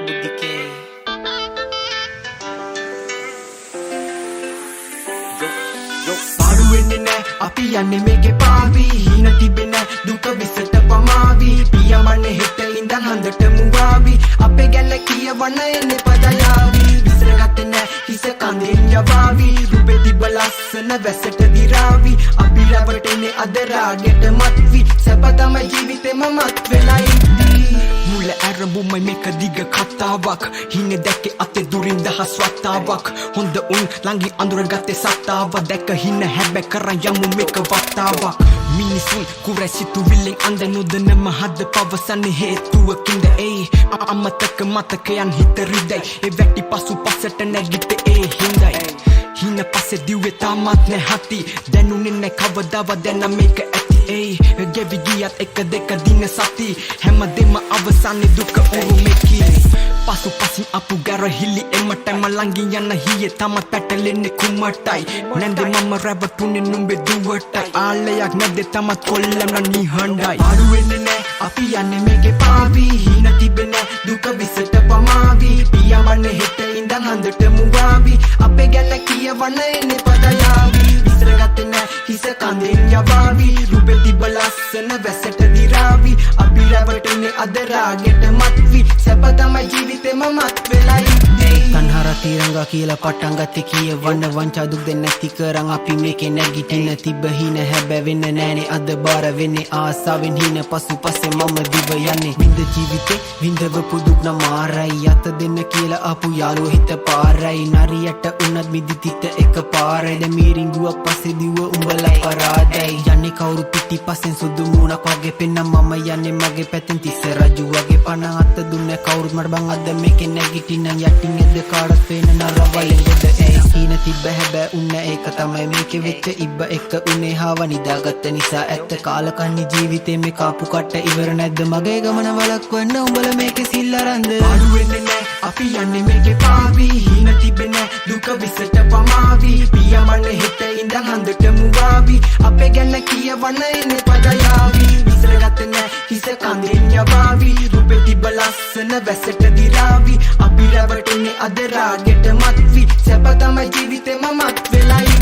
බුද්ධිකේ පාඩු වෙන්නේ නෑ අපි යන්නේ මේකේ පාවි හින තිබෙන දුක විසට පමාවි පියමන්නේ හෙට ඉඳන් හන්දට මුවාවි අපේ ගැල්ල කියවන්න එන්නේ පදයාවි විසරගත්තේ නෑ හිස කඳෙන් යවාවි රුපේ තිබ්බ ලස්සන වැසට දිරාවි අපි රැවටෙන්නේ අද රාගෙට මත්වි සැප තමයි ජීවිතේම මත් වෙලා ඉද්දී මුල ඇරඹුමයි මේක දිග කතාවක් හිනේ දැක්කේ අතේ දුරින් දහස් වතාවක් හොඳ උන් ළඟින් අඳුරගත්තේ සත්තාව දැක හින හැබැ කරන් යමු මේක වතාවක් මිනිසුන් කුරැසිතු විලෙන් අඳ නොදනම හද පවසන්නේ හේතුවකින්ද ඒ අමතක මතකයන් හිත රිදයි ඒ වැටි පසු පසට නැගිට ඒ හිඳයි හින පස්සේ දිව්වේ තාමත් නැහති දැනුනේ නැ කවදාවත් දැන මේක ඇති ගෙවි ගියත් එක දෙක දින සති හැමදෙම අවසානේ දුක උරුමෙකි පසු පසින් අපු ගැරහිලි එමටම ළඟින් යන හියේ තමත් පැටලෙන්නේ කුමටයි නැන්දේ මම රැවටුනේ නුඹේ දුවටයි ආලයක් නැද්දේ තමත් කොල්ලන නිහඬයි පාඩු වෙන්නේ නෑ අපි යන්නේ මේකේ පාවි හින තිබෙන දුක විසට පමාවි පියමන්නේ හෙට ඉඳන් හන්දට මුවාවි අපේ ගැල්ල කියවන්න එන්නේ පදයාවි විසරගත්තේ නෑ හිස කඳෙන් යවාවි රුපේ තිබ්බ ලස්සන වැසට දිරාවි අපි රැවටෙන්නේ අද රාගෙට මත්වි සැප තමයි ජීවිතේම මත් වෙලා ඉද්දී තන්හර තිරංගා කියලා පටන් ගත්තේ කියවන්න වංචා දුක් දෙන්න නැති කරන් අපි මේකේ නැගිටින්න තිබ්බ හින හැබැ වෙන්න නෑනේ අද බාර වෙන්නේ ආසාවෙන් හින පසු පස්සේ මම දිව යන්නේ විඳ ජීවිතේ විඳවපු දුක් නමාරයි අත දෙන්න කියලා ආපු යාළුවෝ හිත පාරයි නරියට උනත් මිදිතිත එක පාරයි දැන් මීරිංගුවක් පස්සේ දිව උඹලා පරාදයි යන්නේ කවුරු පිටිපස්සෙන් සුදු මූණක් වගේ පෙන්නම් මම යන්නේ මගේ පැත්තෙන් තිස්ස රජු වගේ පණ අත දුන්නේ කවුරුත් මට බං අද මේකේ නැගිටින්න යටින් එද්ද කාටත් පේන නරවලින් ගොඩ ඒ සීන තිබ්බ හැබැ උන්න ඒක තමයි මේකේ වෙච්ච ඉබ්බ එක උනේ හාව නිදාගත්ත නිසා ඇත්ත කාලකන්ණි ජීවිතේ මේ කාපු කට ඉවර නැද්ද මගේ ගමන වලක්වන්න උඹලා මේකේ සිල් අරන්ද පාඩු වෙන්නේ නෑ අපි යන්නේ මේකේ පාවි හින තිබෙන දුක විසට පමාවි පියමන්නේ හෙට ඉඳන් හන්දට මුවාවි අපේ ගැල්ල කියවන්න එන්නේ පදයාවි විසරගත්තේ නෑ හිස කඳෙන් යවාවි රුපේ තිබ්බ ලස්සන වැසට දිරාවි අපි රැවටෙන්නේ අද රාගෙට මත්වි සැප තමයි ජීවිතේම මත් වෙලා